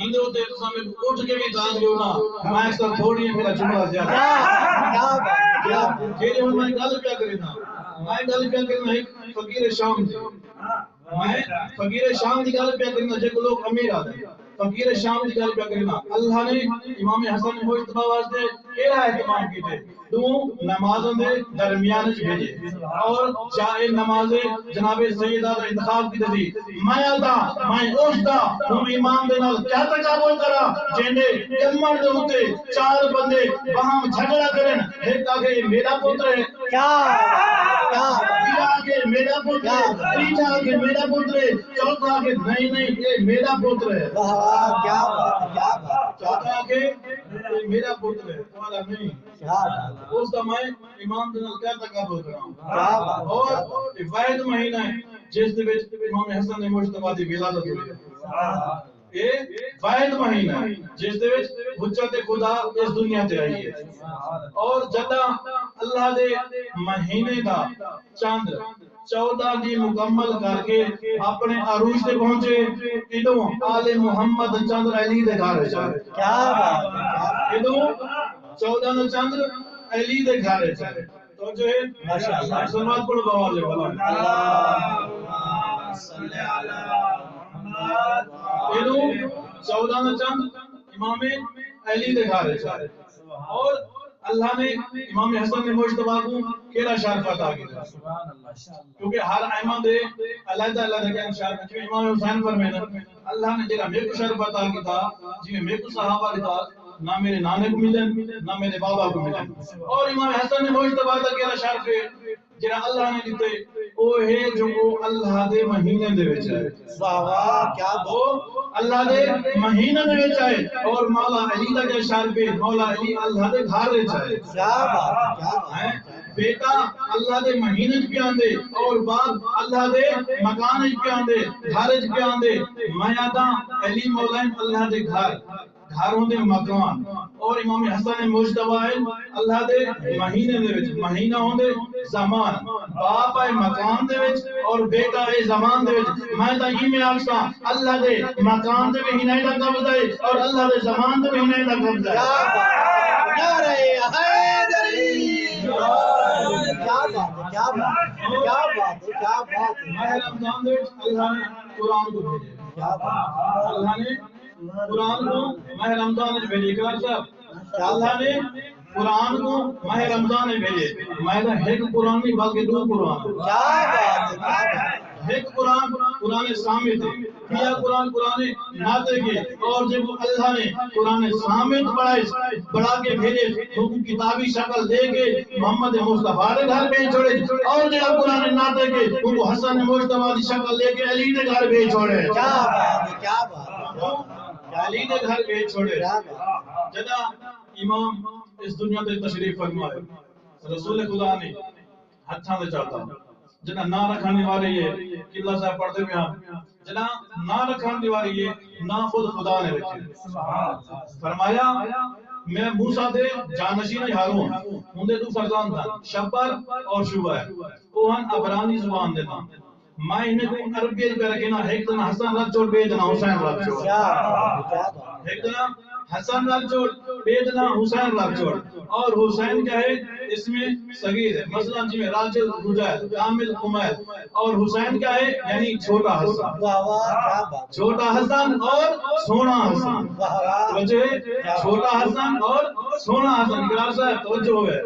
ہندو تے تساں اٹھ کے بھی دان دیو نا میں اس طرح تھوڑی ہے میرا جملہ زیادہ کیا بات کیا جیڑے ہن میں گل کیا کرنا میں گل کیا کرنا ایک فقیر شام دی میں فقیر شام دی گل کیا کرنا جے کو لوگ امیر آدھے فقیر شام دی گل کیا کرنا اللہ نے امام حسن مجتبی واسطے کیڑا اہتمام کیتے دو نمازوں دے درمیان وچ بھیجے اور جائے نماز جناب سیدہ دا انتخاب کیتے تھی میں آتا میں اس دا ہوں امام دے نال کیا تقابل کرا جیندے کمر دے اوتے چار بندے وہاں جھگڑا کرن ایک آگے میرا پتر ہے کیا آگے میرا پتر ہے تیسرا آگے میرا پتر ہے چوتھا آگے نہیں یہ میرا پتر ہے کیا بات چوتھا آگے میرا پتر ہے تمہارا نہیں اس کا میں امام دے نال کیا تقابل کراں اور واحد مہینہ ہے جس دے وچ امام حسن مجتبی دی ولادت ہوئی ہے یہ واحد مہینہ ہے جس دے وچ حجت خدا اس دنیا تے آئی ہے اور جدا اللہ دے مہینے دا چاند 14 دی مکمل کر کے اپنے عروج تے پہنچے ادوں آل محمد چند علی دے گھر وچ کیا بات ادوں 14 دا چند علی دے گھر وچ تو جو ہے ماشاءاللہ سلوات پڑھو بواز ہے بلا اللہم صلی علی محمد ادوں 14 دا چند امام علی دے گھر وچ اور اللہ نے امام حسن مجتبی کو کیڑا شرف عطا کیتا سبحان اللہ کیونکہ ہر ائمہ دے اللہ کے شرف جو امام حسین فرمایا اللہ نے جڑا میرے کو شرف عطا کیتا جی میرے کو صحابہ دیتا نہ میرے نانے کو ملن نہ میرے بابا کو ملن اور امام حسن مجتبی دا کیڑا شرف ہے جڑا اللہ نے دیتے او ہے جو اللہ دے مہینے دے وچ ہے واہ کیا وہ اللہ دے مہینے دے وچ ہے اور مولا علی دا کیا شرف ہے مولا علی اللہ دے گھر وچ ہے کیا بات ہے بیٹا اللہ دے مہینے وچ بھی آندے اور باپ اللہ دے مکان وچ بھی آندے گھر وچ بھی آندے میں آدا علی مولا اللہ دے گھر گھروں دے مکان اور امام حسن مجتبی اللہ دے مہینے دے وچ مہینہ ہوندے زمان باپ ہے مکان دے وچ اور بیٹا ہے زمان دے وچ میں تا یہ میں آکھاں اللہ دے مکان دے مہینے دا قبضہ ہے اور اللہ دے زمان دے مہینے دا قبضہ ہے نعرہ حیدری کیا بات ماہ رمضان دے وچ اللہ نے قرآن کو بھیجا اللہ نے قرآن کو ماہ رمضان میں بھیجے اقرار صاحب اللہ نے قرآن کو ماہ رمضان میں بھیجے میں ایک قرآن نہیں بلکہ دو قرآن ایک قرآن سامت ہے کیا قرآن ناطق ہے اور جب اللہ نے قرآن سامت بڑھا کے بھیجے تو کتابی شکل دے کے محمد مصطفیٰ کے گھر بھیج چھوڑے اور جب قرآن ناطق ہے ان کو حسن مجتبی کی شکل لے کے علی کے گھر بھیج چھوڑے کیا بات علی کے گھر بھیج چھوڑے جدا امام اس دنیا تے تشریف فرمائے رسول خدا نے ہتھاں دے چاہتا جنا نہ رکھنے والے یہ قبلہ صاحب پڑھتے میں جنا نہ رکھنے والے یہ نہ خود خدا نے رکھے فرمایا میں موسیٰ دے جانشین ہارون ان دے دو فرزان تھا شبر اور شبر وہ ہن عبرانی زبان دے تھا میں انہیں کو عربی پہ رکھنا ایک دن حسن رکھ چھوڑ بیدنا حسین رکھ چھوڑ ایک دن حسن رکھ چھوڑ بیدنا حسین رکھ چھوڑ اور حسین کیا ہے اس میں صغیر ہے مثلا جی میں راجل رجال کامل کمیل اور حسین کیا ہے یعنی چھوٹا حسن چھوٹا حسن اور سونا حسن توجہ ہے چھوٹا حسن اور سونا حسن اقرار صاحب توجہ ہے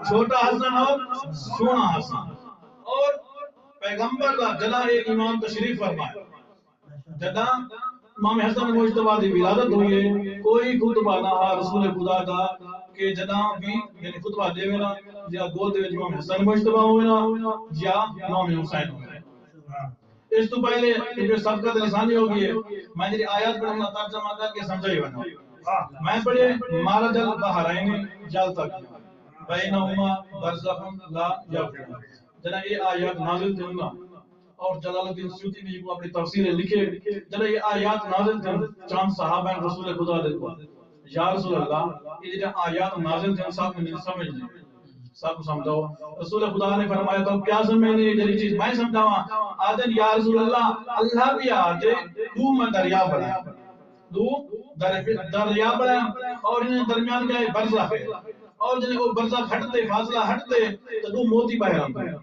چھوٹا حسن اور سونا حسن اور پیغمبر کا جدا ایک امام تشریف فرمائے جدا امام حسن مجتبی دی ولادت ہوئی ہے کوئی خطبہ نہ رسول خدا دا کہ جدا بھی یعنی خطبہ دے گا یا گول دے امام حسن مجتبی ہوئے نا یا امام حسین ہوئے اس تو پہلے کہ سبقت لسانی ہوگی ہے میں جی آیات پڑھنا ترجمہ کر کے سمجھائی بنا میں پڑھے مارج البحرین جل تک بینہما برزخ لا یبغیان جنا یہ آیات نازل تھیں گا اور جلال الدین سیوطی نے کو اپنی تفسیر لکھے جنا یہ آیات نازل تھیں چاند صحابہ رسول خدا دے کو یا رسول اللہ یہ جو آیات نازل تھیں سب نے سمجھ لیں سب سمجھاؤ رسول خدا نے فرمایا تو کیا سمجھنے یہ چیز میں سمجھاواں آدن یا رسول اللہ اللہ بھی آدے تو میں دریا بنا دو دریا بڑا اور انہیں درمیان کا برزخ ہے اور جنہیں وہ برزخ ہٹتے فاصلہ ہٹتے تو دو موتی باہر آتے ہیں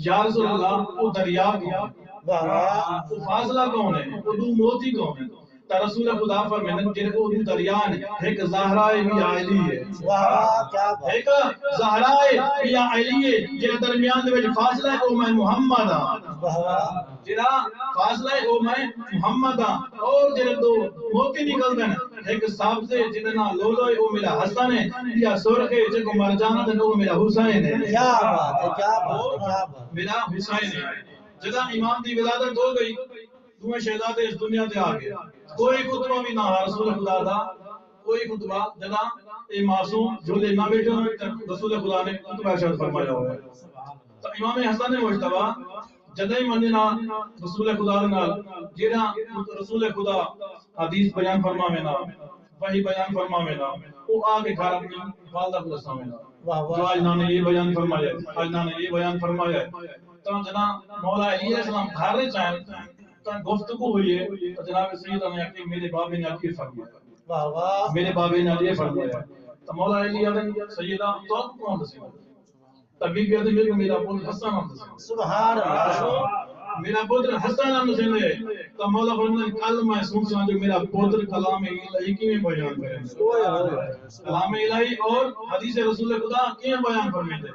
یا رسول اللہ وہ دریا کیا وہ فاصلہ کون ہے وہ دو موتی کون ہے تا رسول خدا فرمائے جن کو دو دریان ایک زہرائے یا علی ہے ایک زہرائے یا علی ہے جن درمیان دے فاصلہ ہے وہ میں محمد ہاں جڑا فاصلہ ہے وہ میں محمد ہاں اور جڑے دو موتی نکل دے ایک صاحب سے جننا لولو ہے وہ میرا حسن ہے یا سرخ ہے جن کو مر جانا تے وہ میرا حسین ہے کیا بات ہے کیا بات ہے کیا بات میرا حسین ہے جدا امام دی ولادت ہو گئی دوے شہزادے اس دنیا تے آ گئے کوئی خطبہ بھی نہ رسول خدا دا کوئی خطبہ جدا اے معصوم جھولے نہ بیٹھے رسول خدا نے خطبہ ارشاد فرمایا ہوا ہے تو امام حسن مجتبی جدے مننا رسول خدا نال جڑا رسول خدا حدیث بیان فرماوے نا وحی بیان فرماوے نا وہ آگے گھر اپنی والدہ کو دساوے نا جو آج نے یہ بیان فرمایا ہے آج نے یہ بیان فرمایا ہے تو جناب مولا علی علیہ السلام گھر رہے چاہیں تو گفتگو ہوئی ہے تو جناب سیدہ نے کہ میرے بابے نے آپ یہ فرمایا میرے بابے نے یہ فرمایا تو مولا علی علیہ سیدہ تو آپ کون دسے تبھی کہتے ہیں کہ میرا پتر حسن نام دسے سبحان اللہ میرا پتر حسن نام دسے تو مولا فرمایا کل میں سن جو میرا پتر کلام الہی کی میں بیان کرے کلام الہی اور حدیث رسول خدا کی بیان فرمائے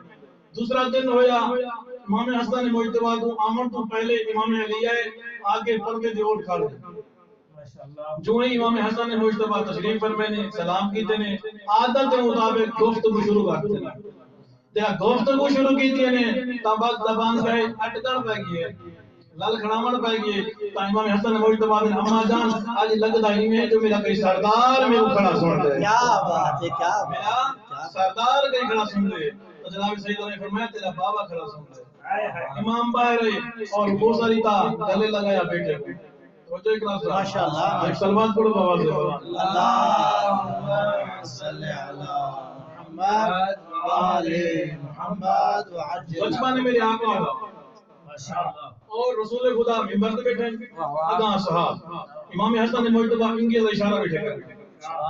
دوسرا دن ہویا امام حسن مجتبی تو آمن تو پہلے امام علی آگے پردے دی اوٹ کھڑے جو ہی امام حسن مجتبی تشریف فرمائے نے سلام کیتے نے عادت کے مطابق گفتگو شروع کرتے ہیں جہاں گفتگو شروع کیتی نے تب زبان پہ اٹکن پہ گئی ہے لال کھڑامن پہ گئی ہے تو امام حسن مجتبی نے اما جان آج لگتا ہی میں جو میرا کوئی سردار میں کھڑا سن دے کیا بات ہے کیا میرا سردار کہیں کھڑا سن دے تو جناب سیدہ نے فرمایا تیرا بابا کھڑا سن دے امام باہر اور وہ ساری تا گلے لگایا بیٹے کو توجہ اکلاس ماشاءاللہ ایک سلمان پڑھو بابا سے اللہم صلی علی محمد وآلِ محمد وعجل بچپن میں میرے آقا ہوگا اور رسول خدا ممبر سے بیٹھے اگاں صحاب امام حسن مجتبی انگیز اشارہ بیٹھے کریں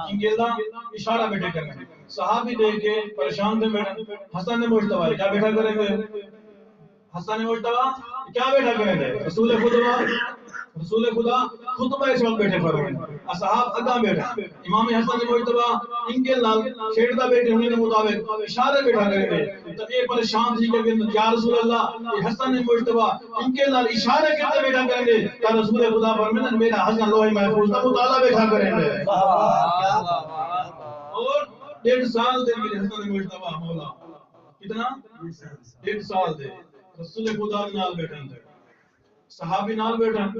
انگیزہ اشارہ بیٹھے کریں صحابی دیکھ کے پریشان تھے بیٹھے حسن مجتبی کیا بیٹھا کریں گے حسن مجتبی کیا بیٹھا کریں گے رسول خدا خطبہ اس وقت بیٹھے فرمائے اصحاب اگاں بیٹھے امام حسن مجتبی ان کے لال کھیڑتا بیٹھے ہونے کے مطابق اشارے بیٹھا کریں گے تو یہ پریشان تھی کہ یا رسول اللہ یہ حسن مجتبی ان کے لال اشارے کہتے بیٹھا کریں گے کہ رسول خدا فرمائے میرا حسن لوح محفوظ کا مطالعہ بیٹھا کریں گے اور 1.5 سال دے میرے حسن مجتبی مولا کتنا 1.5 سال دے رسول خدا نال بیٹھن دے صحابی نال بیٹھن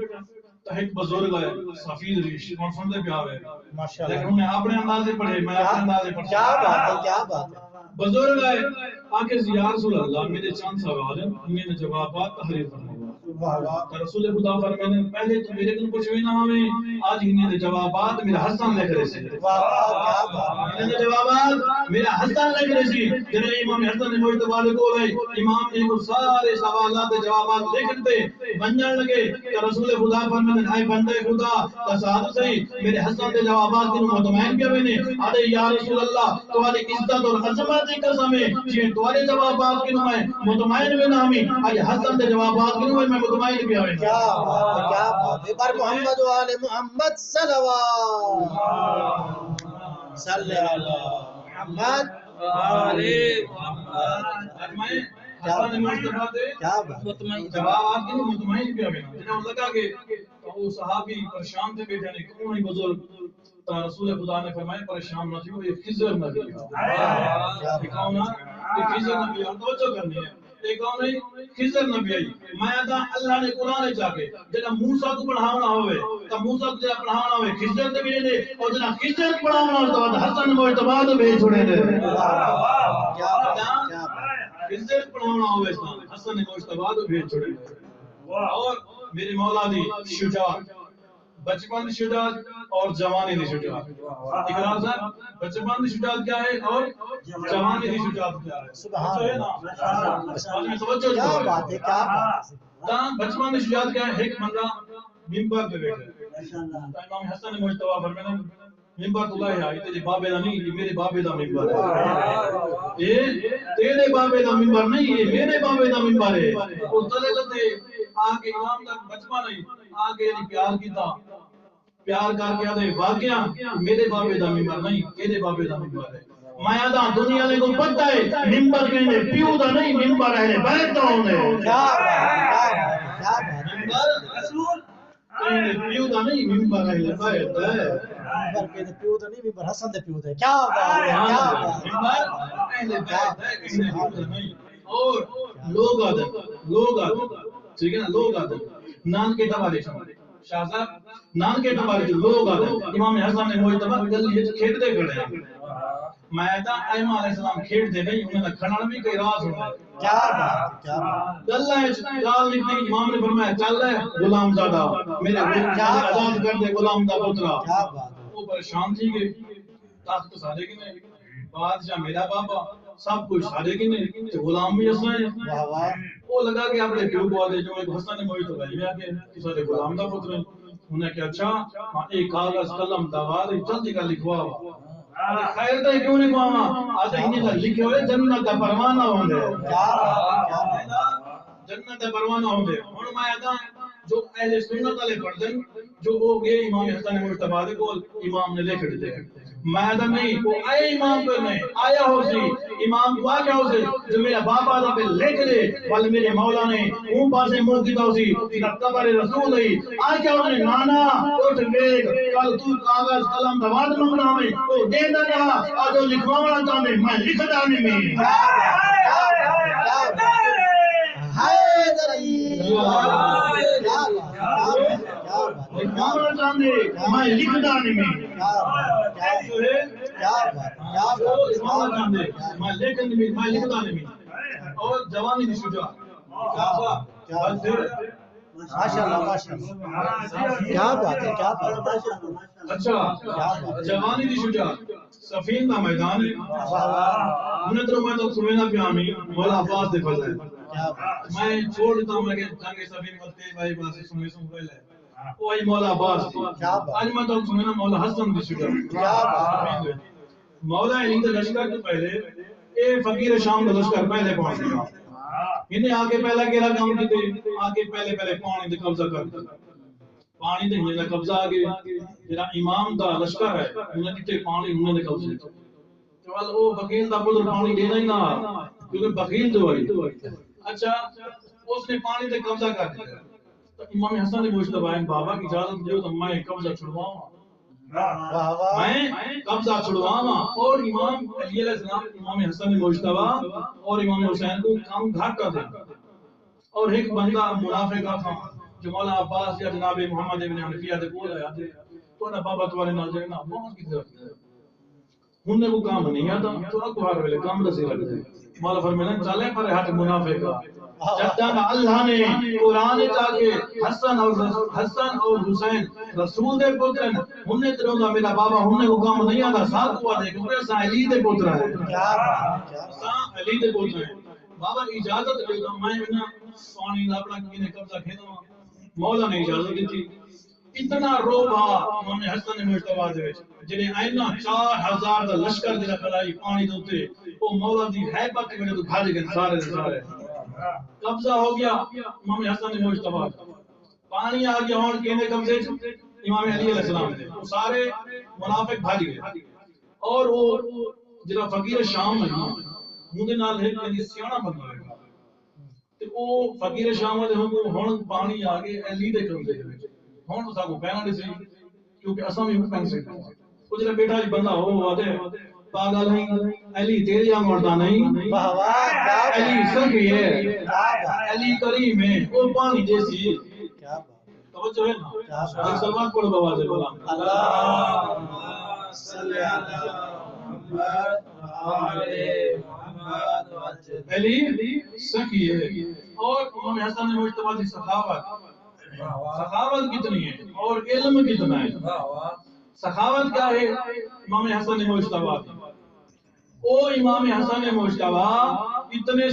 تو ایک بزرگ ہے سفید ریش کون سن دے پیا ہوئے ماشاءاللہ لیکن انہیں اپنے اندازے پڑھے میں اپنے اندازے پڑھے کیا بات ہے کیا بات ہے بزرگ ہے آکے یا رسول اللہ میرے چند سوال ہیں انہیں نے جوابات تحریر فرمایا رسول خدا فرمانے پہلے تو میرے کن کچھ بھی نہ ہمیں آج انہیں نے جوابات میرا حسن لکھ رہے سے انہیں نے جوابات میرا حسن لکھ رہے سے جنہیں امام حسن مجتبی کو لئے امام نے سارے سوالات جوابات لکھتے بنجن لگے کہ رسول خدا فرمانے آئے بندے خدا تصادف صحیح میرے حسن کے جوابات کی مطمئن کیا میں نے آدھے یا رسول اللہ تمہاری عزت اور عظمت کی قسم ہے جن تمہارے جوابات کی میں مطمئن بھی نہ ہمیں آج حسن کے جوابات کی میں مطمئن بھی ہوئے کیا بات ہے پر محمد و آل محمد صلوات صلی علی محمد و آل محمد حسن مجتبی دے جوابات کی مطمئن بھی ہوئے جنہوں لگا کہ وہ صحابی پریشان تھے بیٹھے نے کون ہی بزرگ تو رسول خدا نے فرمایا پریشان نہ تھی یہ خضر نبی ہے کون ہے یہ خضر نبی ہے توجہ کرنی ہے ایک کون ہے خضر نبی ہے میں ادا اللہ نے قرآن چاہ کے جنہا موسیٰ کو پڑھاونا ہوئے تو موسیٰ کو جنہا پڑھاونا ہوئے خضر نبی نے اور جنہا خضر کو پڑھاونا ہوئے تو حسن مجتبی تو بھیج چھوڑے دے خضر پڑھاونا ہوئے حسن مجتبی تو بھیج چھوڑے دے اور میرے مولا دی شجاعت بچپن دی شجاعت اور جوانی دی شجاعت اقرار صاحب بچپن دی شجاعت کیا ہے اور جوانی دی شجاعت کیا ہے سبحان اللہ کیا بات ہے کیا بات ہے بچپن دی شجاعت کیا ہے ایک بندہ منبر پہ بیٹھے امام حسن مجتبی فرمایا منبر تو اللہ ہے تیرے بابے دا نہیں یہ میرے بابے دا منبر ہے یہ تیرے بابے دا منبر نہیں یہ میرے بابے دا منبر ہے وہ تلے لتے آگے امام تک بچپا نہیں آگے یعنی پیار کیتا پیار کر کے آدھے واقعہ میرے بابے دا ممبر نہیں تیرے بابے دا ممبر ہے میں آدھا دنیا لے کو پتہ ہے ممبر کہنے پیو دا نہیں ممبر ہے بیت دا ہونے کیا بات ممبر رسول کہنے پیو دا نہیں ممبر ہے بیت ہے ممبر کہنے پیو دا نہیں ممبر حسن دے پیو دا کیا بات ہے ممبر کہنے بیت ہے کہنے پیو دا نہیں اور لوگ آدھے ٹھیک ہے نا لوگ آدھے نان کے دوارے شاہ صاحب نان کے دوارے جو لوگ آدھے امام حسن نے مجتبی گلی کھیٹ دے کھڑے ہیں میں آتا ائمہ علیہ السلام کھیٹ دے نہیں انہوں نے کھڑا بھی کئی راز ہوتا ہے کیا بات چل رہا ہے گال نکلی امام نے فرمایا چل رہا ہے غلام زادہ میرے آزاد کر دے غلام دا پترا وہ پریشان تھی کہ تخت سارے کی نہیں بادشاہ میرا بابا سب کچھ سارے کی نہیں غلام بھی حسن ہے وہ لگا کہ اپنے پیو کو آدھے جو ایک حسن نے موئی تو بھائی میں آگے سارے غلام دا پتر ہیں انہیں کہ اچھا ایک کاغذ قلم دوار جلدی کا لکھوا ہوا خیر تو کیوں نہیں کہاں آج انہیں لکھے ہوئے جنت کا پروانہ ہوں گے جنت کا پروانہ ہوں گے اور میں آتا جو اہل سنت والے پڑھتے جو وہ گئے امام حسن مجتبی دے کول امام نے لکھ دیتے میں آتا نہیں وہ آئے امام پر نہیں آیا ہو سی امام کو آگیا ہو سی جو میرا باپ آدھا پہ لکھ دے والے میرے مولا نے اون پاسے منہ کی تو سی قبر رسول ہے آگیا ہو نے نانا اٹھ بیگ کل تو کاغذ قلم دواد منگنا میں وہ دے دا رہا آجو لکھوانا چاہنے میں لکھ دانے میں لکھوانا چاہنے میں لکھ دانے میں میں لکھ دانے میں اور جوانی دی شجاع ماشاءاللہ کیا بات ہے اچھا جوانی دی شجاع سفین دا میدان ہے انہیں تو میں تو سمینا پیامی مولا عباس دے فضل ہے میں چھوڑ دیتا ہوں کہ جنگ سفین ملتے بھائی باسی سمی سنگل ہے وہ آئی مولا عباس تھی آج میں تو سمینا مولا حسن دی شجاع مولا علی دے لشکر کے پہلے اے فقیر شام کا لشکر پہلے پہنچ گیا انہیں آگے پہلا کیرا کام کی تھے آگے پہلے پانی دے قبضہ کر دیا پانی دے انہیں قبضہ آگے جنہا امام دا لشکر ہے انہیں کتے پانی انہیں دے قبضہ کر چوال او بخیل دا پدر پانی دینا ہی نہ کیونکہ بخیل جو ہے اچھا اس نے پانی دے قبضہ کر دیا تو امام حسن نے مجتبی بابا کی اجازت دیو تو میں قبضہ چھڑواؤں میں قبضہ چھڑواؤں اور امام علی علیہ السلام امام حسن مجتبی اور امام حسین کو کام گھاٹ کر دیا اور ایک بندہ منافقہ تھا جو مولا عباس یا جناب محمد ابن حنفیہ دے بول آیا تھے تو انہا بابا تمہارے ناظرین نا بہت کی طرف دے انہیں وہ کام نہیں آتا تو اکو ہر ویلے کام رسی لگ دے مولا فرمینا چلے پر ہاتھ منافقہ جب تک اللہ نے قرآن چاہے حسن اور حسین رسول دے پترن انہیں تروں گا میرا بابا انہیں وہ کام نہیں آتا ساتھ ہوا دے کیونکہ سا علی دے پتر ہے سا علی دے پتر ہے بابا اجازت دیتا میں انہیں پانی اپنا کینے قبضہ کھینا مولا نے اجازت دی تھی اتنا روبا امام حسن مجتبی دے وچ جنہیں اینا 4000 دا لشکر دے کھڑائی پانی دے اوتے او مولا دی ہیبت وچ تو بھاج گئے سارے قبضہ ہو گیا امام حسن مجتبی پانی آ گیا اور کینے قبضے امام علی علیہ السلام دے وہ سارے منافق بھاج گئے اور وہ جڑا فقیر شام ہے مودے نال ہے کہ سیاڑا بندہ ہے تے او فقیر شام دے ہن پانی آ گئے علی دے قبضے وچ ہون تو ساکو پہنا نہیں سی کیونکہ اساں بھی پہن سکتے ہیں وہ جڑا بیٹا جی بندہ ہو آدھے پاگل نہیں علی تیریا مردہ نہیں علی سنگی ہے علی کریم ہے وہ پانی جیسی توجہ ہے نا ایک سلوات پڑھو بابا سے بولا اللہ صلی اللہ محمد علی سنگی ہے اور امام حسن مجتبی کی سخاوت کتنی ہے اور علم کتنا ہے سخاوت کیا ہے امام حسن مجتبی او امام حسن مجتبی اتنے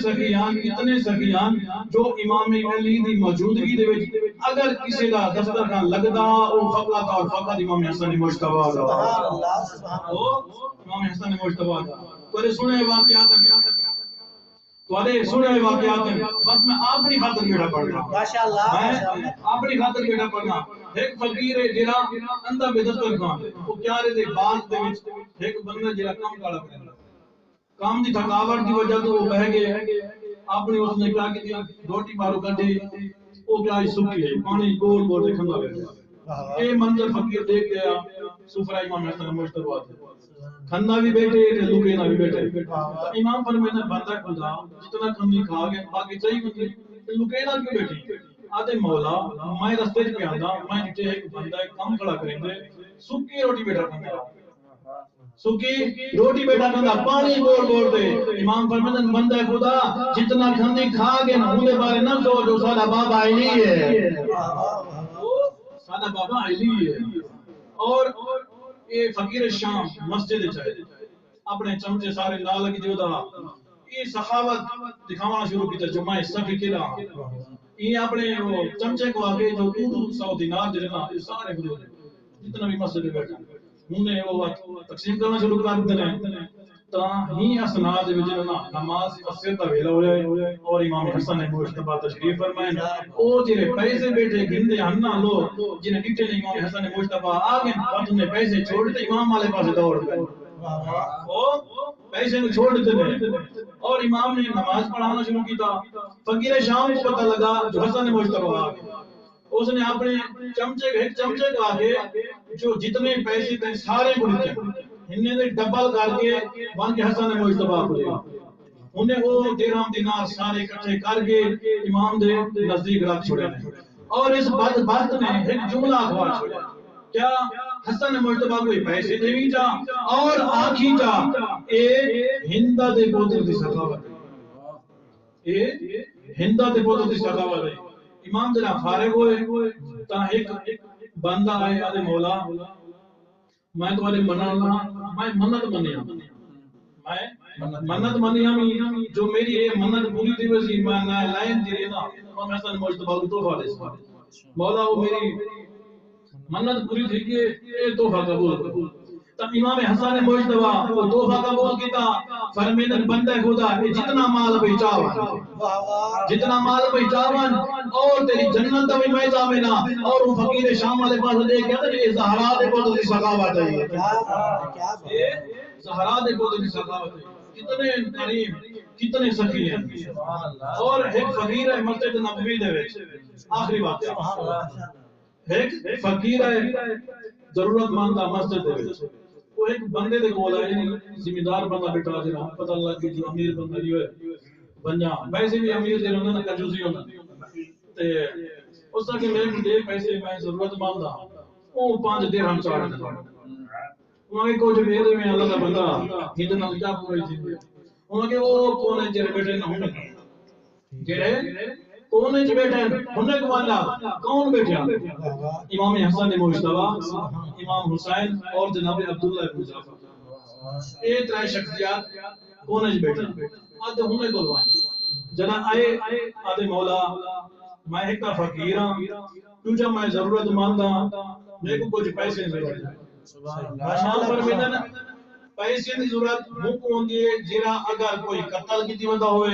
سخیان جو امام علی دی موجودگی دے وچ اگر کسی دا دسترخوان لگدا او فقط اور فقط امام حسن مجتبی دا سبحان اللہ سبحان اللہ او امام حسن مجتبی دا تو سنے واقعات ہیں بس میں اپنی خاطر بیٹھا پڑھ رہا ہوں ماشاءاللہ میں اپنی خاطر بیٹھا پڑھنا ایک فقیر ہے جڑا اندر بے دسترخوان او کیارے دے بعد دے وچ ایک بندہ جڑا کام کالا کردا کام دی تھکاوٹ دی وجہ تو وہ بہ گئے اپنی اس نے کیا کہ روٹی مارو کڈی او کیا سکی ہے پانی گول گول کھندا بیٹھا اے منظر فقیر دیکھ گیا سفرہ امام حسن مجتبی کھندا بھی بیٹھے تے لکینا بھی بیٹھے امام فرماتے ہیں بندہ خدا جتنا کھندی کھا گیا باقی چاہیے بندے لکینا کیوں بیٹھی آدھے مولا میں رستے پہ آندا میں جتے ایک بندہ ایک کام کھڑا کریں دے سکی روٹی بیٹھا کھندا سکی روٹی بیٹھا کھندا پانی گول گول دے امام فرماتے ہیں بندہ خدا جتنا کھندی کھا گیا نا اون دے بارے نہ سوچو ساڈا بابا علی ہے ساڈا بابا علی ہے اور یہ فقیر شام مسجد چاہے اپنے چمچے سارے نال لگی دیو دا یہ سخاوت دکھانا شروع کیتا جو میں سخی کلا یہ اپنے چمچے کو آگے جو 200 دینار دے نا یہ سارے حضور جتنا بھی مسجد بیٹھا انہوں نے وہ تقسیم کرنا شروع کر دیتے تا ہی اسناد وچ نا نماز عصر دا ویلا ہوئے اور امام حسن مجتبی تشریف فرمائے او جڑے پیسے بیٹھے گندے ہن لو جنہیں ڈٹے امام حسن مجتبی آ گئے بعد نے پیسے چھوڑ تے امام والے پاسے دوڑ گئے او پیسے نو چھوڑ دیتے اور امام نے نماز پڑھانا شروع کیتا فقیر شام کو پتہ لگا جو حسن مجتبی آ گئے اس نے اپنے چمچے کو آگے جو جتنے پیسے تھے سارے کو دیتے انہیں نے ڈبل کر کے بن کے حسن مجتبی کو دیا انہیں وہ درہم دینار سارے اکٹھے کر کے امام دے نزدیک رکھ چھوڑے اور اس بدبخت نے ایک جملہ اخبار چھوڑا کیا حسن مجتبی کو پیسے دیوی جا اور آنکھی جا اے ہندہ دے پوتر دی سخاوت اے ہندہ دے پوتر دی سخاوت ہے امام جنا فارغ ہوئے تا ایک بندہ آئے آدھے مولا میں تمہارے میں منت منیا میں منت منیا جو میری یہ منت پوری تھی ویسی میں لائن دی رہنا امام حسن مجتبی کو تحفہ دے مولا وہ میری منت پوری تھی کہ یہ تحفہ قبول کرو تب امام حسن مجتبی وہ تحفہ قبول کیتا فرمیدن بندہ خدا جتنا مال بیچاون جتنا مال بیچاون اور تیری جنت بھی میں جاوینا اور وہ فقیر شام والے پاس دے کے کہتے ہیں زہرا دے پوت دی سخاوت ہے کیا زہرا دے پوت دی سخاوت ہے کتنے کریم کتنے سخی ہیں اور ایک فقیر ہے مسجد نبوی دے وچ آخری واقعہ ایک فقیر ہے ضرورت مند مسجد دے وچ وہ ایک بندے دے کول آئے ذمہ دار بندہ بیٹھا جڑا پتہ لگ گیا جو امیر بندہ نہیں ہوئے بنیا ویسے بھی امیر دے ہوندے نا کنجوسی ہوندا تے اس دا کہ میں دے پیسے میں ضرورت مند ہاں او 5 درہم چاڑ دیندا انہاں کو جو میرے میں اللہ دا بندہ ہند نال کیا پوری تھی انہاں کہ وہ کون ہے جڑے بیٹھے نہ ہوندے جڑے کون ہے بیٹھے ہونے کو والا کون بیٹھا امام حسن مجتبی امام حسین اور جناب عبداللہ ابن جعفر یہ ترے شخصیات کون ہے بیٹھے آدھے ہونے کو لوائیں جنا آئے آدھے مولا میں ایک تا فقیر ہاں تجھا میں ضرورت مند ہاں میرے کو کچھ پیسے نہیں ملے شام پر میدن پیسے دی ضرورت ہوں کو ہوندی ہے جرا اگر کوئی قتل کی دیوندہ ہوئے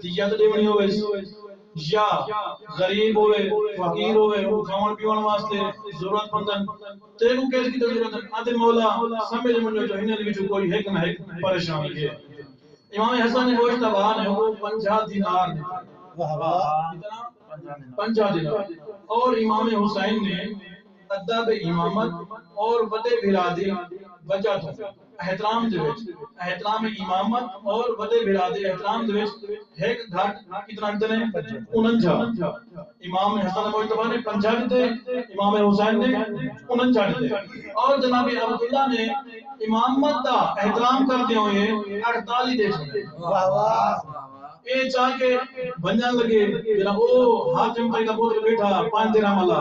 دیت دیونی ہوئے یا غریب ہوئے فقیر ہوئے وہ کھاون پیون واسطے ضرورت مندن تے کو کیس کی ضرورت ہے آدھے مولا سمجھ منو جو انہاں دے وچ کوئی ایک نہ ایک پریشانی ہے امام حسن مجتبی نے وہ 50 دینار واہ واہ کتنا 50 دینار اور امام حسین نے ادب امامت اور بڑے برادری وجہ تو احترام دے وچ احترام امامت اور بڑے برادری احترام دے وچ ایک گھاٹ کتنا دنے 49 امام حسن مجتبی نے 50 دے امام حسین نے 49 دے اور جناب عبداللہ نے امامت دا احترام کرتے ہوئے 48 دے واہ واہ اے چاہ کے بنجان لگے جنا او حاکم تے دا پوتر بیٹھا 5 13 مالا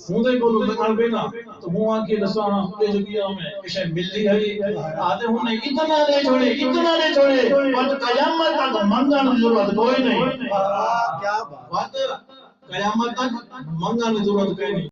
ہوں دے کولو لگن بینا تو ہوں آ کے دساں تے جو کیا میں ایشے ملدی ہے آتے ہوں نے اتنا نہیں چھوڑے بس قیامت تک منگن کی ضرورت کوئی نہیں کیا بات بات قیامت تک منگن کی ضرورت کوئی نہیں